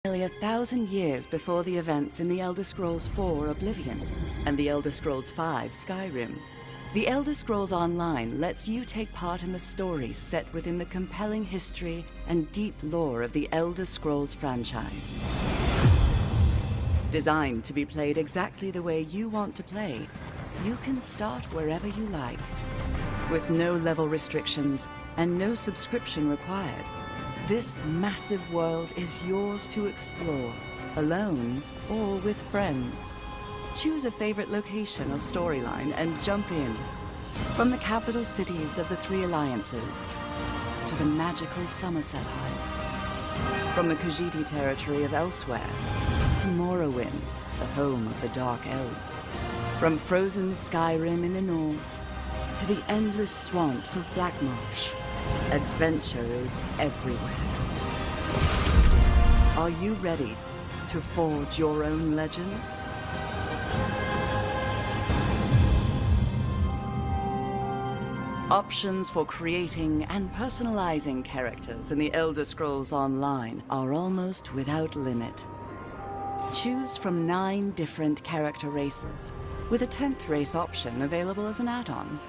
Nearly 1,000 years before the events in The Elder Scrolls IV Oblivion and The Elder Scrolls V Skyrim, The Elder Scrolls Online lets you take part in the stories set within the compelling history and deep lore of the Elder Scrolls franchise. Designed to be played exactly the way you want to play, you can start wherever you like. With no level restrictions and no subscription required, this massive world is yours to explore, alone or with friends. Choose a favorite location or storyline and jump in. From the capital cities of the Three Alliances to the magical Somerset Isles. From the Khajiit territory of Elsewhere to Morrowind, the home of the Dark Elves. From frozen Skyrim in the north to the endless swamps of Blackmarsh, adventure is everywhere. Are you ready to forge your own legend? Options for creating and personalizing characters in the Elder Scrolls Online are almost without limit. Choose from 9 different character races, with a 10th race option available as an add-on.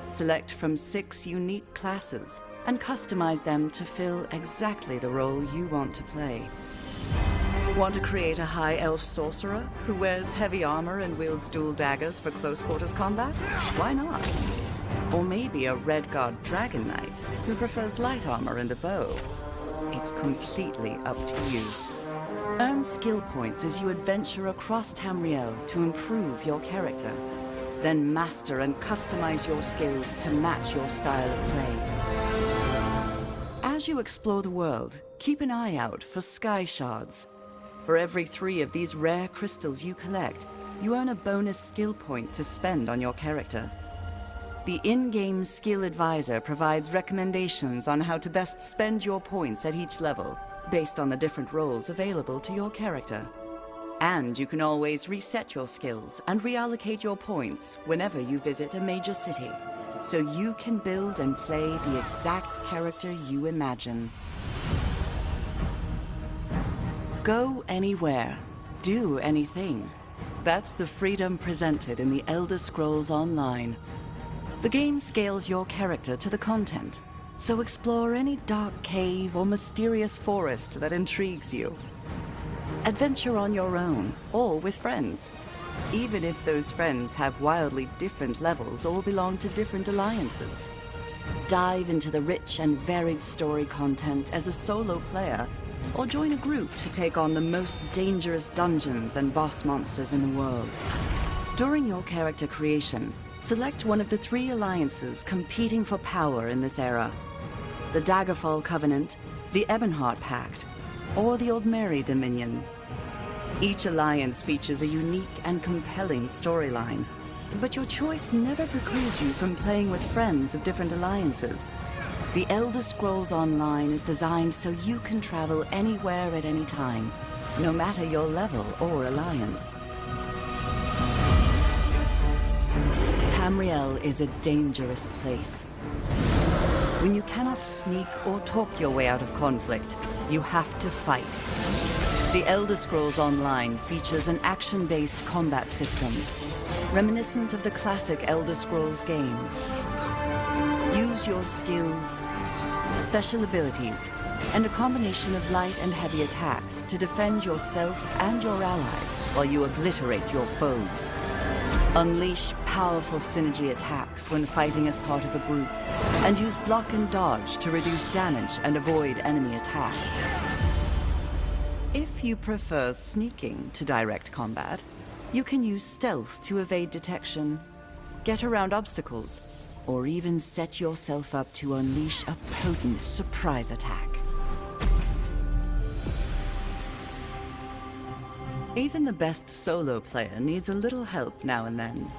Select from 6 unique classes and customize them to fill exactly the role you want to play. Want to create a high elf sorcerer who wears heavy armor and wields dual daggers for close quarters combat? Why not? Or maybe a red guard dragon knight who prefers light armor and a bow. It's completely up to you. Earn skill points as you adventure across Tamriel to improve your character. Then master and customize your skills to match your style of play. As you explore the world, keep an eye out for sky shards. For every 3 of these rare crystals you collect, you earn a bonus skill point to spend on your character. The in-game skill advisor provides recommendations on how to best spend your points at each level, based on the different roles available to your character. And you can always reset your skills and reallocate your points whenever you visit a major city, so you can build and play the exact character you imagine. Go anywhere, do anything. That's the freedom presented in the Elder Scrolls Online. The game scales your character to the content, so explore any dark cave or mysterious forest that intrigues you. Adventure on your own, or with friends, even if those friends have wildly different levels or belong to different alliances. Dive into the rich and varied story content as a solo player, or join a group to take on the most dangerous dungeons and boss monsters in the world. During your character creation, select one of the 3 alliances competing for power in this era: the Daggerfall Covenant, the Ebonheart Pact, or the Aldmeri Dominion. Each alliance features a unique and compelling storyline, but your choice never precludes you from playing with friends of different alliances. The Elder Scrolls Online is designed so you can travel anywhere at any time, no matter your level or alliance. Tamriel is a dangerous place. When you cannot sneak or talk your way out of conflict, you have to fight. The Elder Scrolls Online features an action-based combat system, reminiscent of the classic Elder Scrolls games. Use your skills, special abilities, and a combination of light and heavy attacks to defend yourself and your allies while you obliterate your foes. Unleash powerful synergy attacks when fighting as part of a group, and use block and dodge to reduce damage and avoid enemy attacks. If you prefer sneaking to direct combat, you can use stealth to evade detection, get around obstacles, or even set yourself up to unleash a potent surprise attack. Even the best solo player needs a little help now and then.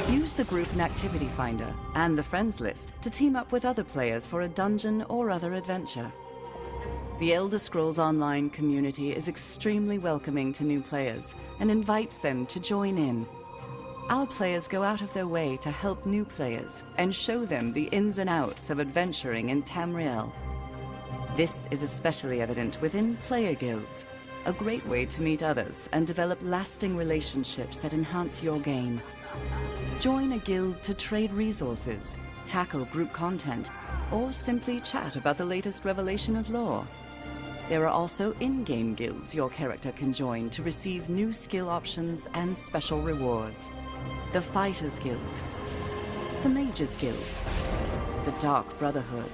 Use the group and activity finder and the friends list to team up with other players for a dungeon or other adventure. The Elder Scrolls Online community is extremely welcoming to new players and invites them to join in. Our players go out of their way to help new players and show them the ins and outs of adventuring in Tamriel. This is especially evident within player guilds, a great way to meet others and develop lasting relationships that enhance your game. Join a guild to trade resources, tackle group content, or simply chat about the latest revelation of lore. There are also in-game guilds your character can join to receive new skill options and special rewards. The Fighters Guild, the Mages Guild, the Dark Brotherhood,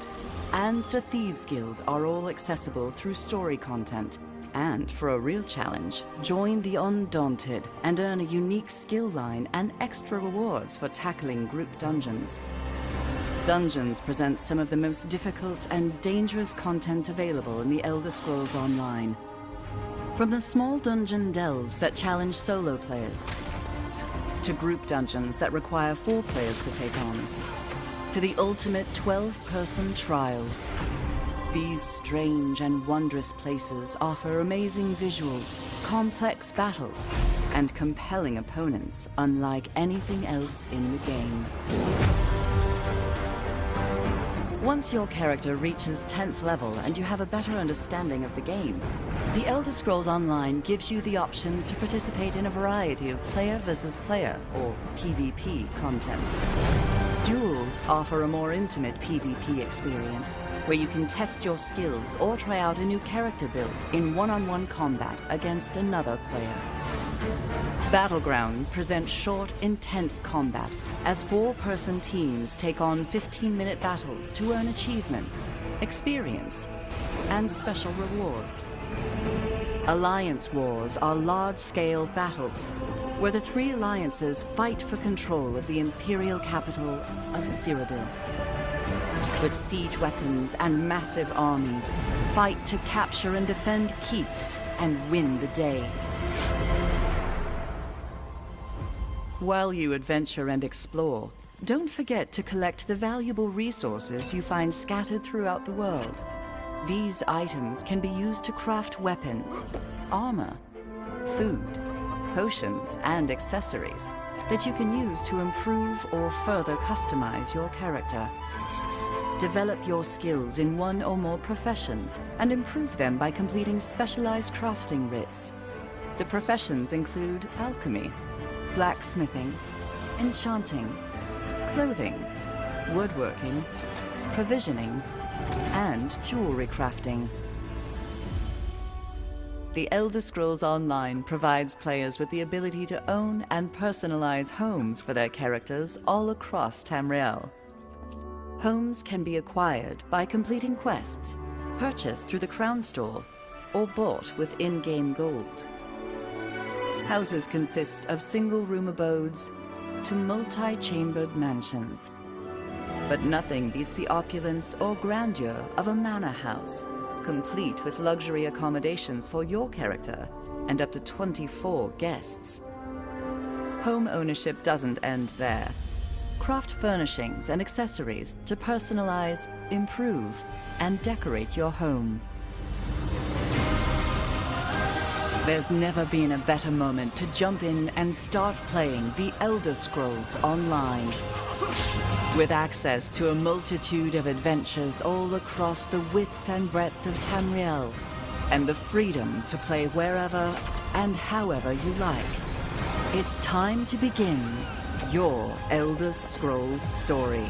and the Thieves Guild are all accessible through story content. And for a real challenge, join the Undaunted and earn a unique skill line and extra rewards for tackling group dungeons. Dungeons present some of the most difficult and dangerous content available in the Elder Scrolls Online. From the small dungeon delves that challenge solo players, to group dungeons that require 4 players to take on, to the ultimate 12-person trials. These strange and wondrous places offer amazing visuals, complex battles, and compelling opponents unlike anything else in the game. Once your character reaches 10th level and you have a better understanding of the game, the Elder Scrolls Online gives you the option to participate in a variety of player versus player, or PvP, content. Duels offer a more intimate PvP experience, where you can test your skills or try out a new character build in one-on-one combat against another player. Battlegrounds present short, intense combat, as 4-person teams take on 15-minute battles to earn achievements, experience, and special rewards. Alliance wars are large-scale battles, where the 3 alliances fight for control of the imperial capital of Cyrodiil. With siege weapons and massive armies, fight to capture and defend keeps and win the day. While you adventure and explore, don't forget to collect the valuable resources you find scattered throughout the world. These items can be used to craft weapons, armor, food, potions, and accessories that you can use to improve or further customize your character. Develop your skills in one or more professions and improve them by completing specialized crafting writs. The professions include alchemy, blacksmithing, enchanting, clothing, woodworking, provisioning, and jewelry crafting. The Elder Scrolls Online provides players with the ability to own and personalize homes for their characters all across Tamriel. Homes can be acquired by completing quests, purchased through the Crown Store, or bought with in-game gold. Houses consist of single-room abodes to multi-chambered mansions. But nothing beats the opulence or grandeur of a manor house, complete with luxury accommodations for your character and up to 24 guests. Home ownership doesn't end there. Craft furnishings and accessories to personalize, improve, and decorate your home. There's never been a better moment to jump in and start playing the Elder Scrolls Online. With access to a multitude of adventures all across the width and breadth of Tamriel, and the freedom to play wherever and however you like. It's time to begin your Elder Scrolls story.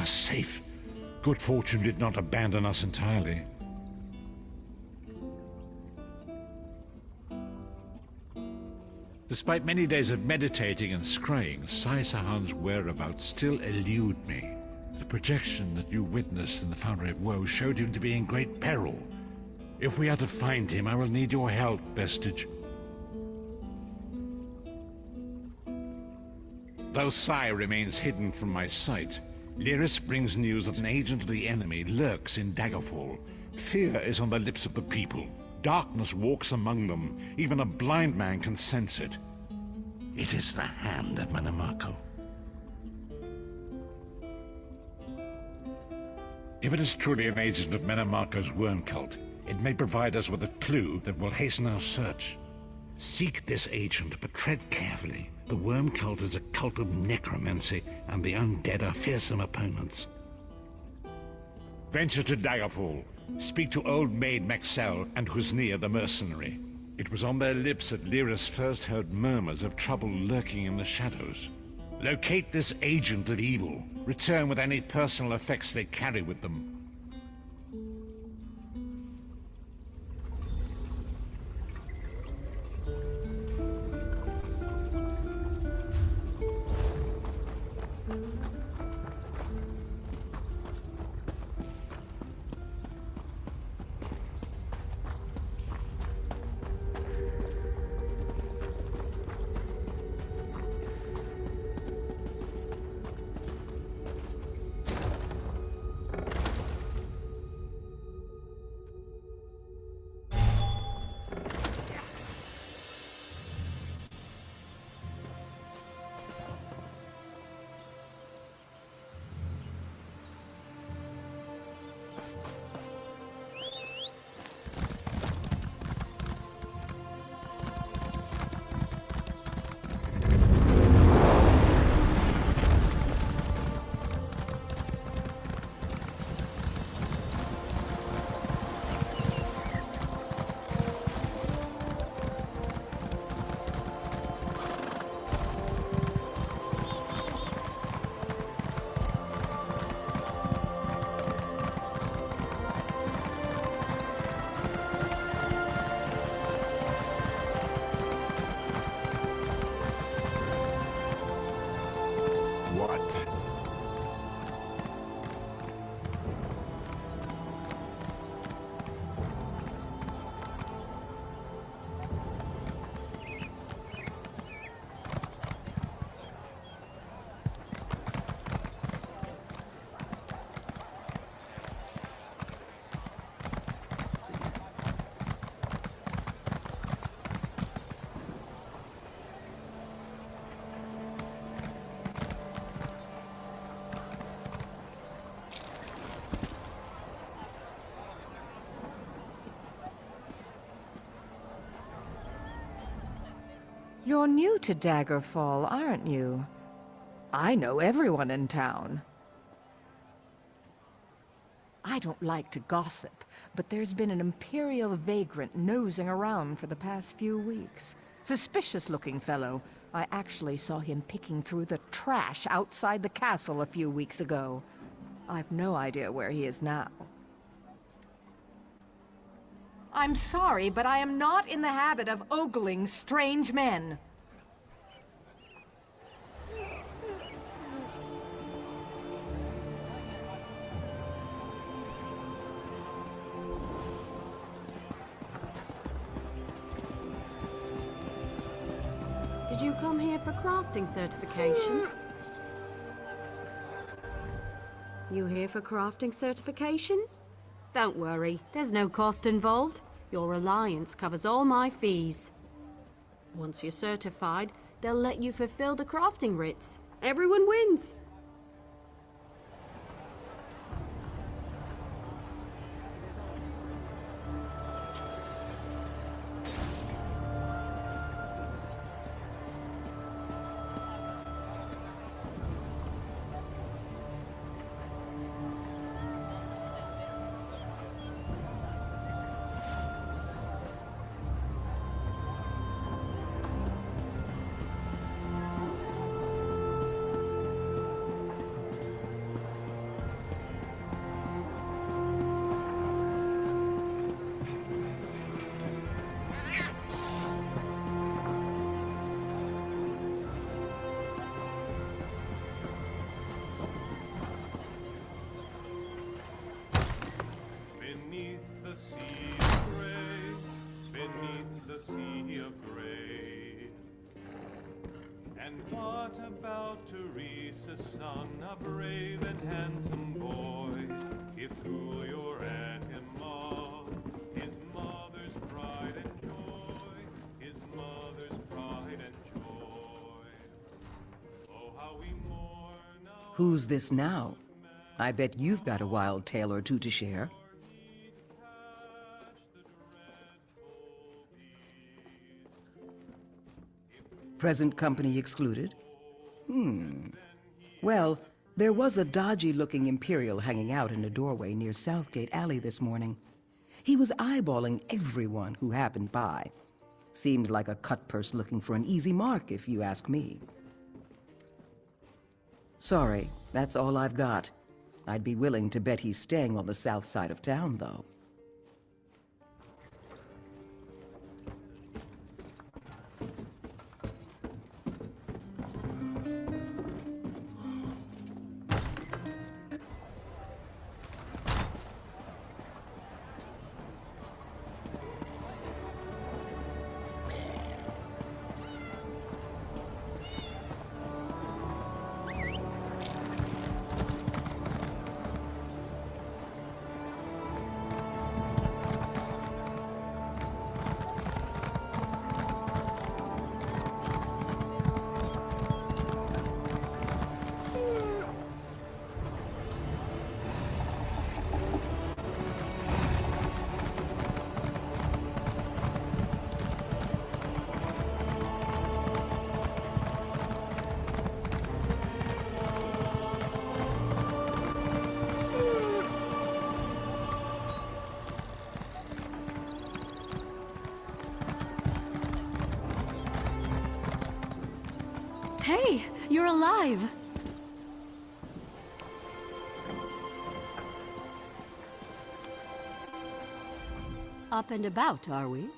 are safe. Good fortune did not abandon us entirely. Despite many days of meditating and scrying, Sai Sahan's whereabouts still elude me. The projection that you witnessed in the Foundry of Woe showed him to be in great peril. If we are to find him, I will need your help, Vestige. Though Sai remains hidden from my sight, Lyris brings news that an agent of the enemy lurks in Daggerfall. Fear is on the lips of the people. Darkness walks among them. Even a blind man can sense it. It is the hand of Manamako. If it is truly an agent of Manamako's worm cult, it may provide us with a clue that will hasten our search. Seek this agent, but tread carefully. The worm cult is a cult of necromancy, and the undead are fearsome opponents. Venture to Daggerfall. Speak to Old Maid Maxell and Husnia the mercenary. It was on their lips that Lyris first heard murmurs of trouble lurking in the shadows. Locate this agent of evil. Return with any personal effects they carry with them. You're new to Daggerfall, aren't you? I know everyone in town. I don't like to gossip, but there's been an Imperial vagrant nosing around for the past few weeks. Suspicious-looking fellow. I actually saw him picking through the trash outside the castle a few weeks ago. I've no idea where he is now. I'm sorry, but I am not in the habit of ogling strange men. Did you come here for crafting certification? You here for crafting certification? Don't worry, there's no cost involved. Your alliance covers all my fees. Once you're certified, they'll let you fulfill the crafting writs. Everyone wins. And what about Teresa, son, a brave and handsome boy? If cool you're at him all, his mother's pride and joy, his mother's pride and joy. Oh, how we mourn now. Who's this now? I bet you've got a wild tale or two to share. Present company excluded? Well, there was a dodgy-looking Imperial hanging out in a doorway near Southgate Alley this morning. He was eyeballing everyone who happened by. Seemed like a cut-purse looking for an easy mark, if you ask me. Sorry, that's all I've got. I'd be willing to bet he's staying on the south side of town, though. Hey, you're alive! Up and about, are we?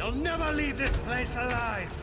You'll never leave this place alive!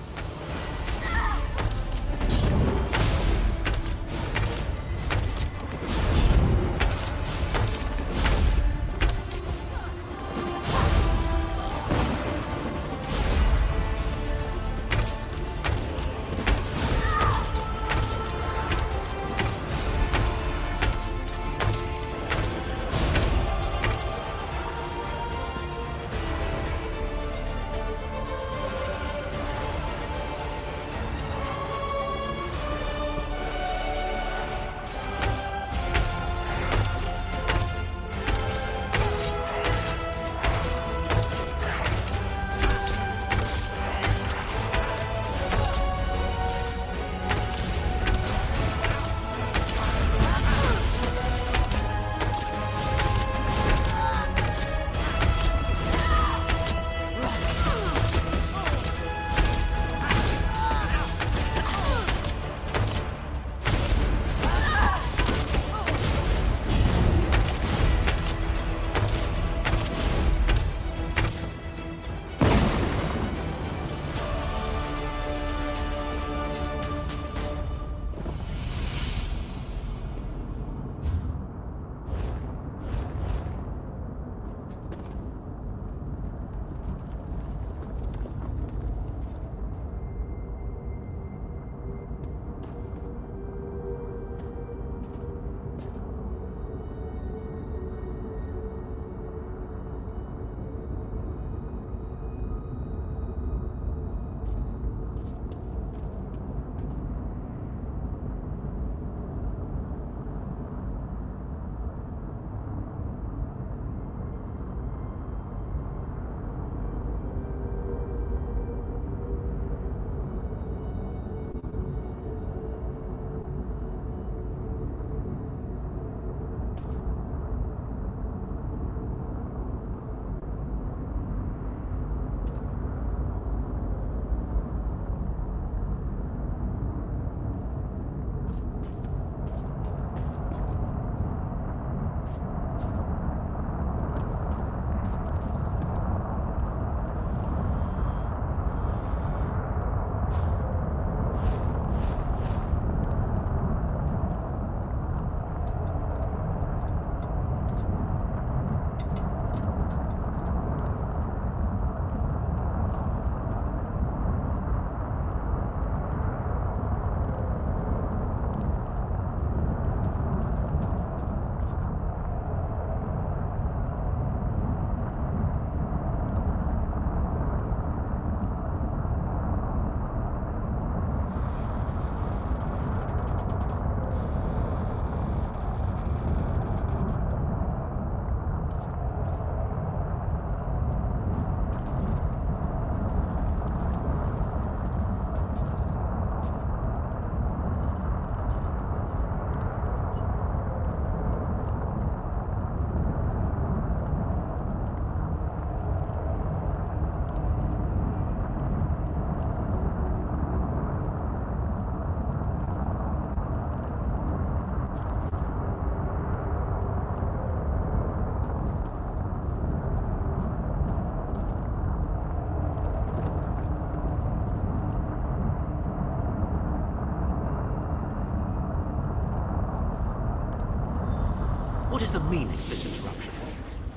What is the meaning of this interruption?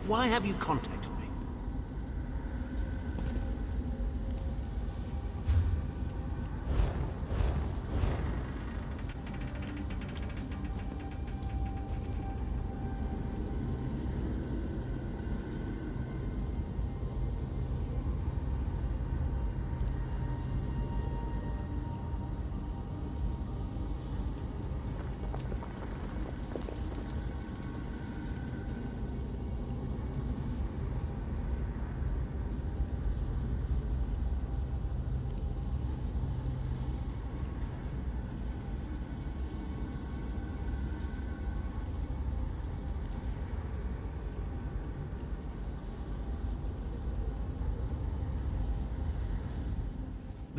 Why have you contacted me?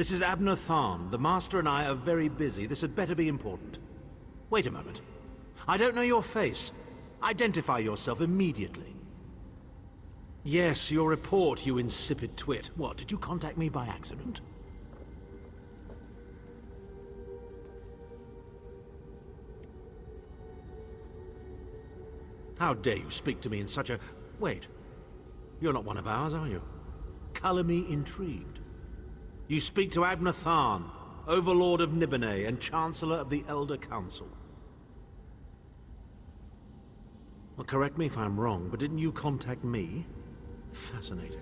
This is Abner Tharn. The Master and I are very busy. This had better be important. Wait a moment. I don't know your face. Identify yourself immediately. Yes, your report, you insipid twit. What, did you contact me by accident? How dare you speak to me in such a... Wait. You're not one of ours, are you? Color me intrigued. You speak to Abner Tharn, Overlord of Nibene and Chancellor of the Elder Council. Well, correct me if I'm wrong, but didn't you contact me? Fascinating.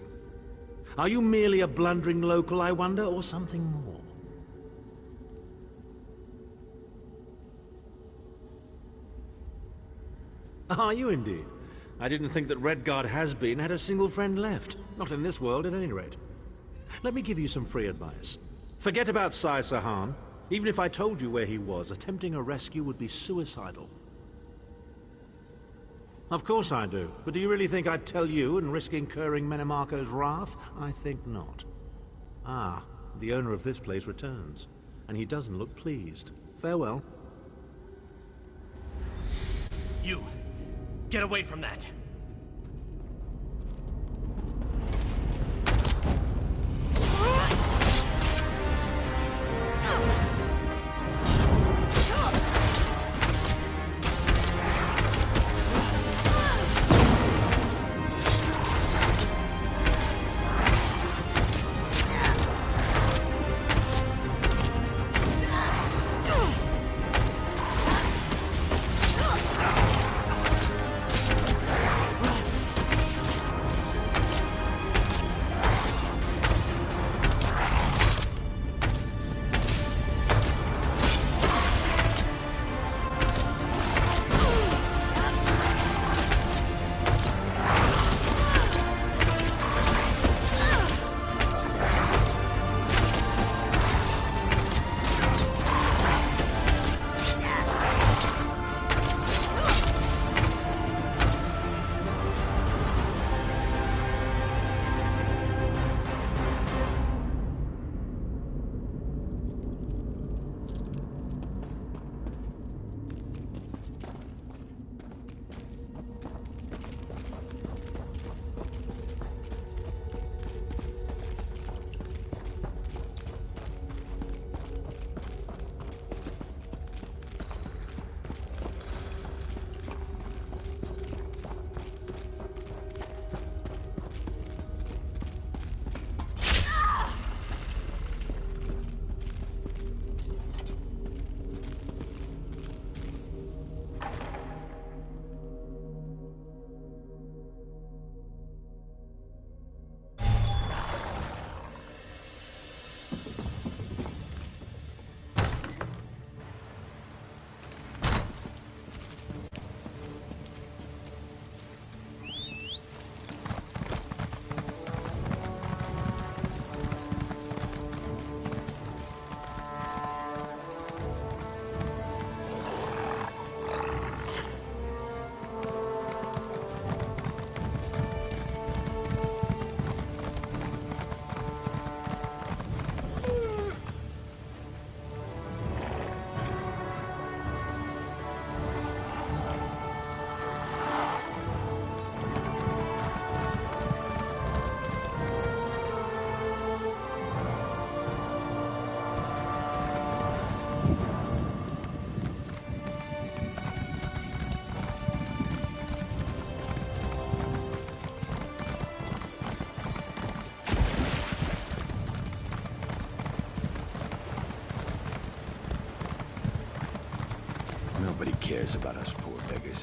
Are you merely a blundering local, I wonder, or something more? Are you indeed? I didn't think that Redguard has-been had a single friend left. Not in this world, at any rate. Let me give you some free advice. Forget about Sai Sahan. Even if I told you where he was, attempting a rescue would be suicidal. Of course I do. But do you really think I'd tell you and risk incurring Menemarco's wrath? I think not. Ah, the owner of this place returns. And he doesn't look pleased. Farewell. You! Get away from that! Nobody cares about us poor beggars.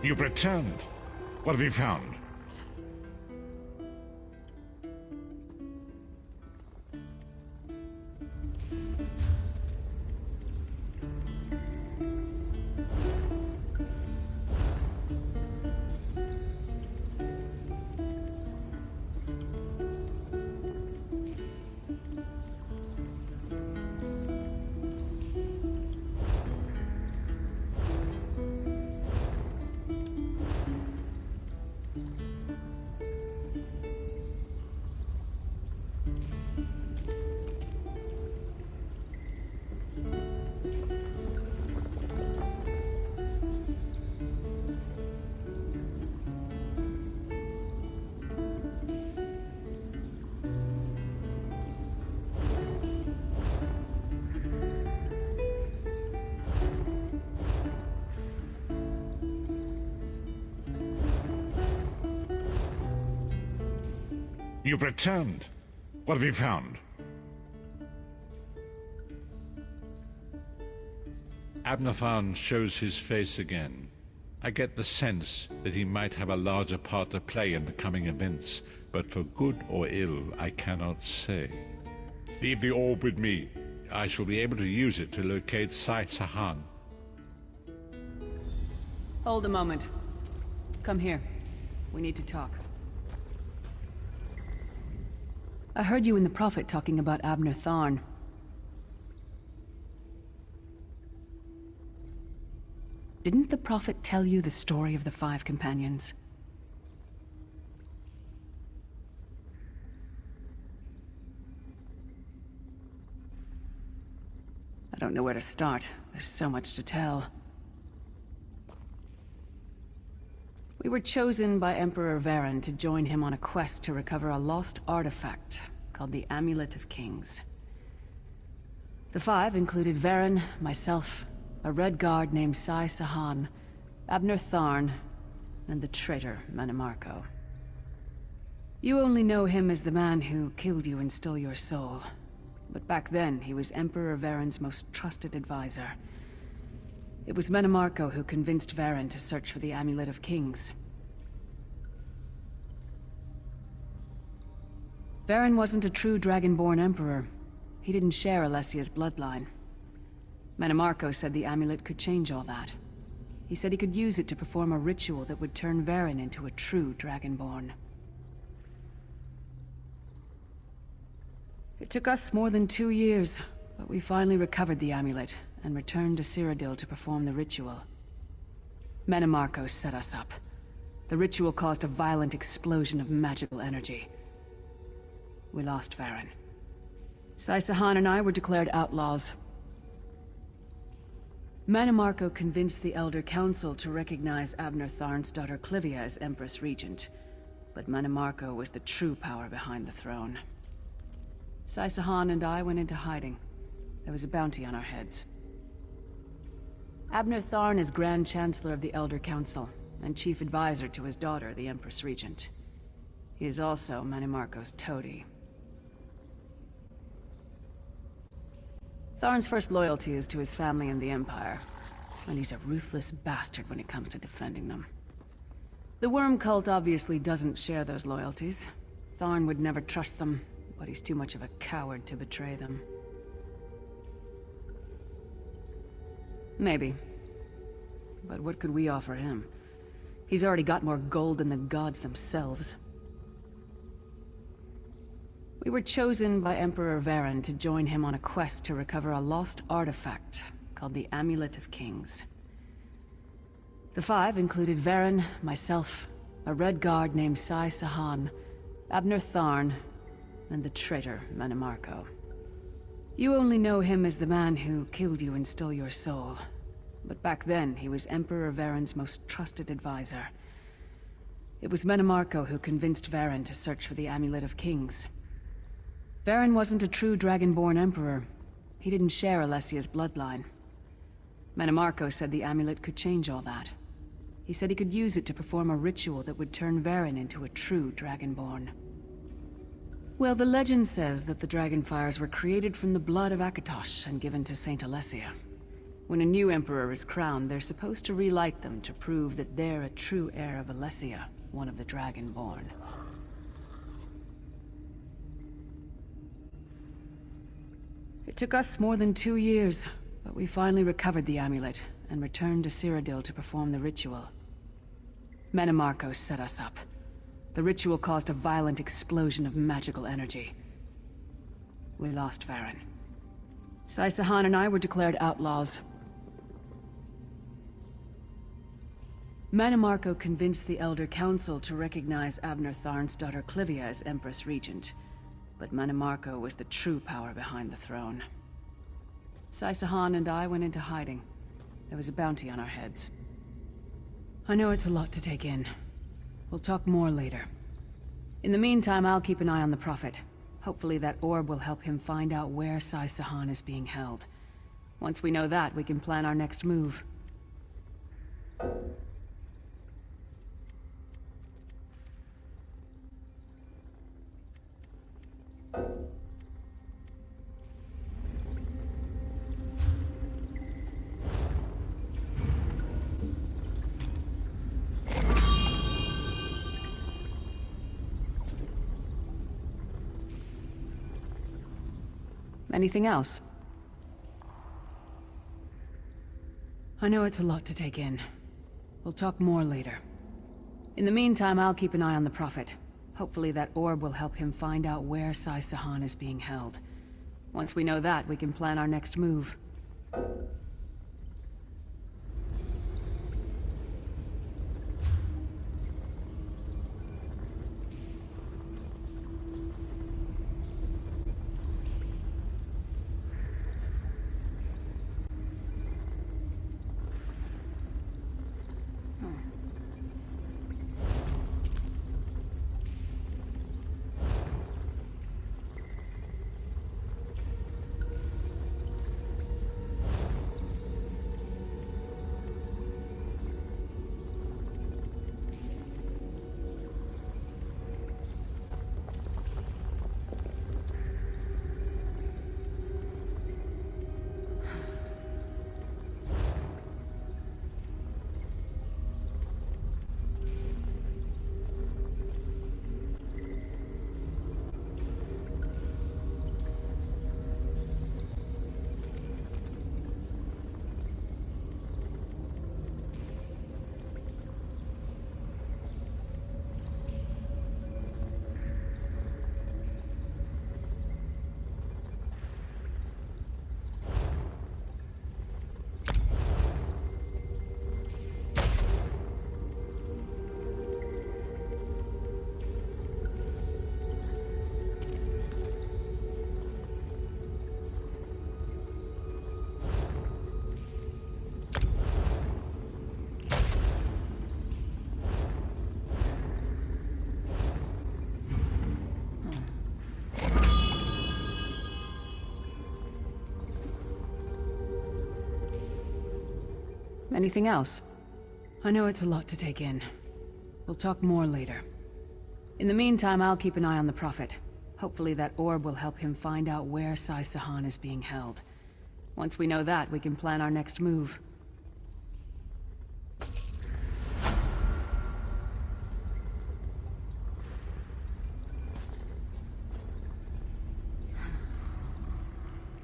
You've returned. What have you found? You've returned. What have you found? Abnathan shows his face again. I get the sense that he might have a larger part to play in the coming events, but for good or ill, I cannot say. Leave the orb with me. I shall be able to use it to locate Sai Sahan. Hold a moment. Come here. We need to talk. I heard you and the Prophet talking about Abner Tharn. Didn't the Prophet tell you the story of the 5 companions? I don't know where to start. There's so much to tell. We were chosen by Emperor Varen to join him on a quest to recover a lost artifact called the Amulet of Kings. The 5 included Varen, myself, a Red Guard named Sai Sahan, Abner Tharn, and the traitor Manimarco. You only know him as the man who killed you and stole your soul. But back then, he was Emperor Varen's most trusted advisor. It was Manimarco who convinced Varen to search for the Amulet of Kings. Varen wasn't a true Dragonborn Emperor. He didn't share Alessia's bloodline. Manimarco said the amulet could change all that. He said he could use it to perform a ritual that would turn Varen into a true Dragonborn. It took us more than 2 years, but we finally recovered the amulet and returned to Cyrodiil to perform the ritual. Manimarco set us up. The ritual caused a violent explosion of magical energy. We lost Varen. Sai Sahan and I were declared outlaws. Manimarco convinced the Elder Council to recognize Abner Tharn's daughter Clivia as Empress Regent, but Manimarco was the true power behind the throne. Sai Sahan and I went into hiding. There was a bounty on our heads. Abner Tharn is Grand Chancellor of the Elder Council, and Chief Advisor to his daughter, the Empress Regent. He is also Manimarco's toady. Tharn's first loyalty is to his family and the Empire, and he's a ruthless bastard when it comes to defending them. The Worm Cult obviously doesn't share those loyalties. Tharn would never trust them, but he's too much of a coward to betray them. Maybe. But what could we offer him? He's already got more gold than the gods themselves. We were chosen by Emperor Varen to join him on a quest to recover a lost artifact called the Amulet of Kings. The 5 included Varen, myself, a Red Guard named Sai Sahan, Abner Tharn, and the traitor Manimarco. You only know him as the man who killed you and stole your soul. But back then, he was Emperor Varen's most trusted advisor. It was Manimarco who convinced Varen to search for the Amulet of Kings. Varen wasn't a true Dragonborn Emperor. He didn't share Alessia's bloodline. Manimarco said the amulet could change all that. He said he could use it to perform a ritual that would turn Varen into a true Dragonborn. Well, the legend says that the Dragonfires were created from the blood of Akatosh and given to Saint Alessia. When a new emperor is crowned, they're supposed to relight them to prove that they're a true heir of Alesia, one of the Dragonborn. It took us more than 2 years, but we finally recovered the amulet and returned to Cyrodiil to perform the ritual. Menimarco set us up. The ritual caused a violent explosion of magical energy. We lost Varen. Saisahan and I were declared outlaws. Menimarco convinced the Elder Council to recognize Abner Tharn's daughter Clivia as Empress Regent, but Menimarco was the true power behind the throne. Saisahan and I went into hiding. There was a bounty on our heads. I know it's a lot to take in. We'll talk more later. In the meantime, I'll keep an eye on the Prophet. Hopefully that orb will help him find out where Saisahan is being held. Once we know that, we can plan our next move. Anything else? I know it's a lot to take in. We'll talk more later. In the meantime, I'll keep an eye on the Prophet. Hopefully that orb will help him find out where Saisahan is being held. Once we know that, we can plan our next move. Anything else? I know it's a lot to take in. We'll talk more later. In the meantime, I'll keep an eye on the Prophet. Hopefully that orb will help him find out where Saisahan is being held. Once we know that, we can plan our next move.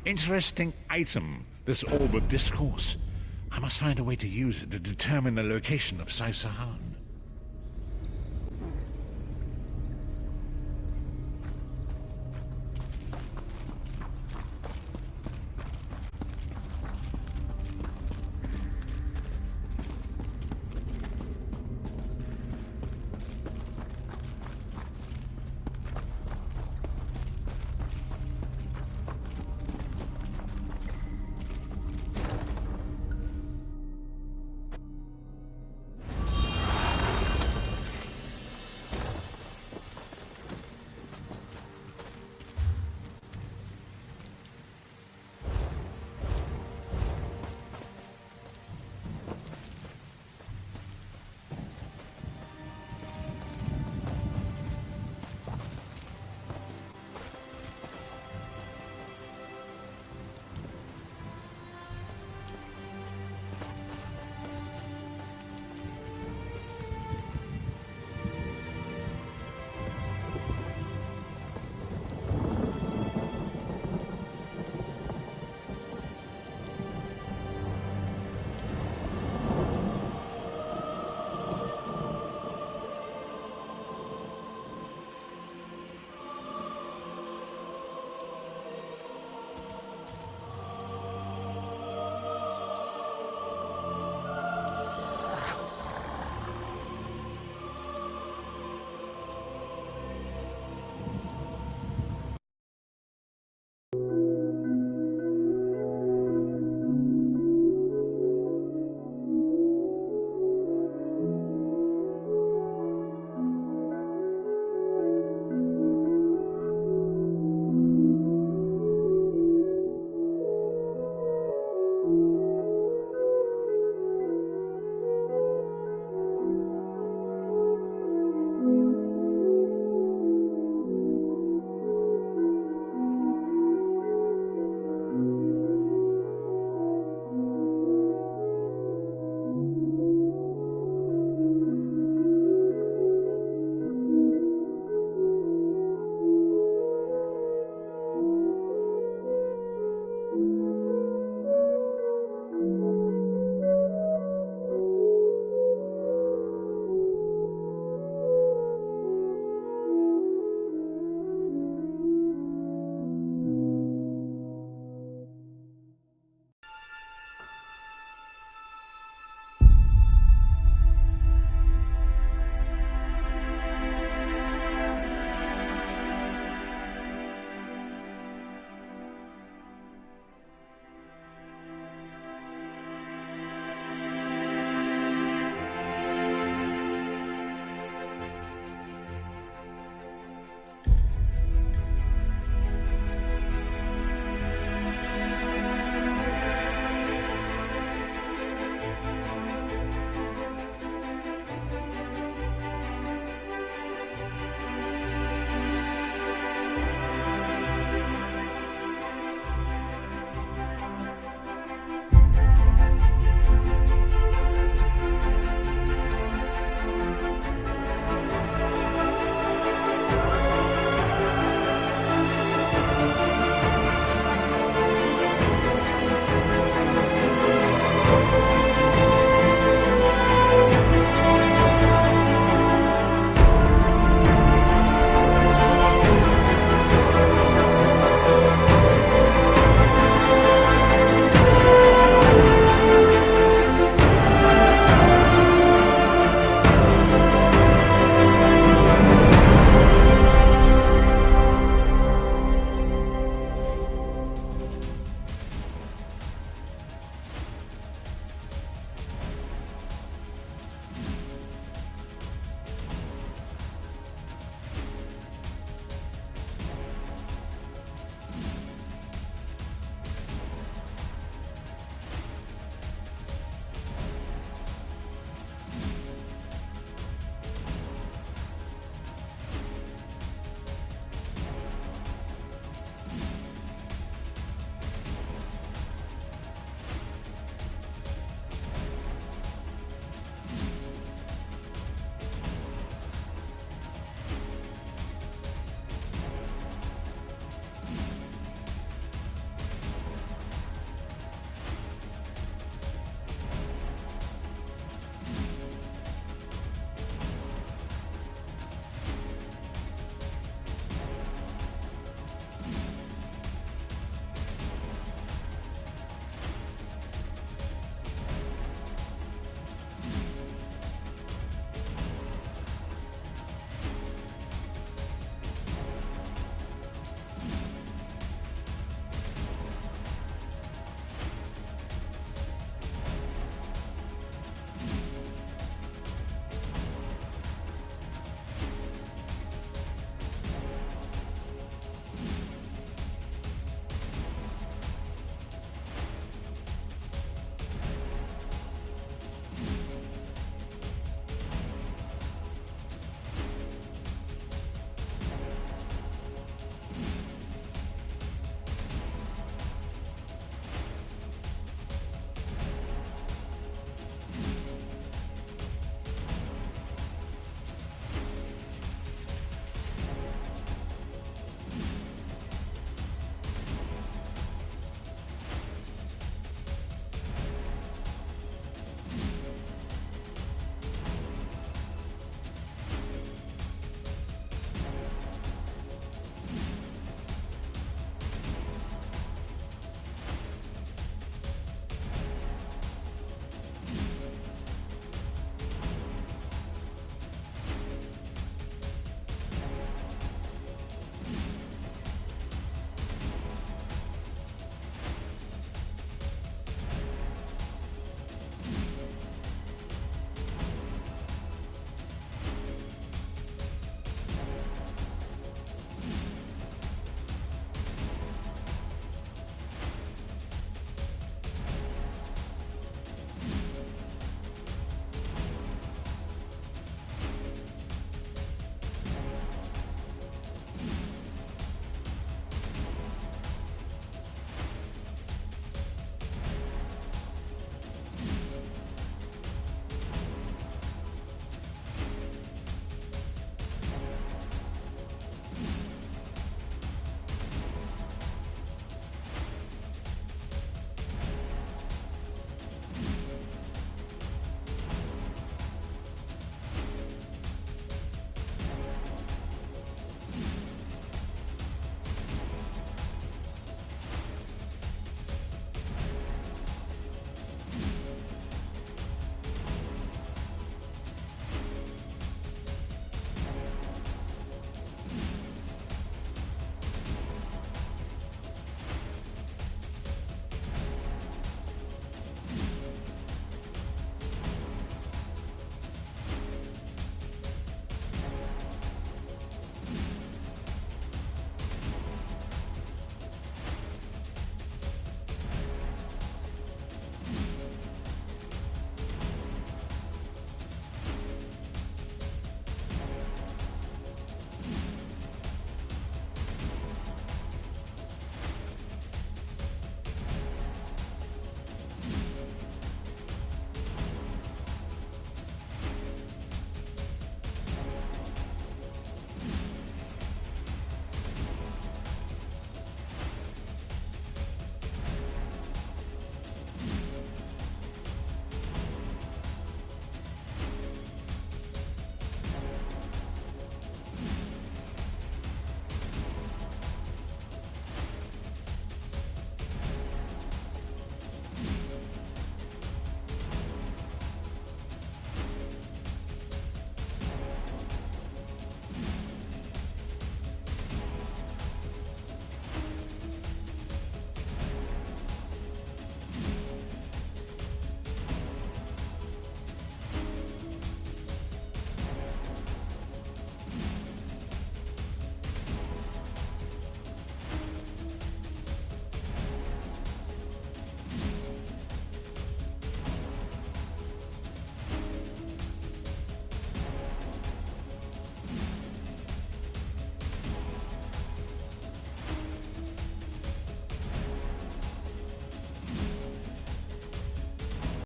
Interesting item, this orb of discourse. I must find a way to use it to determine the location of Saisahan.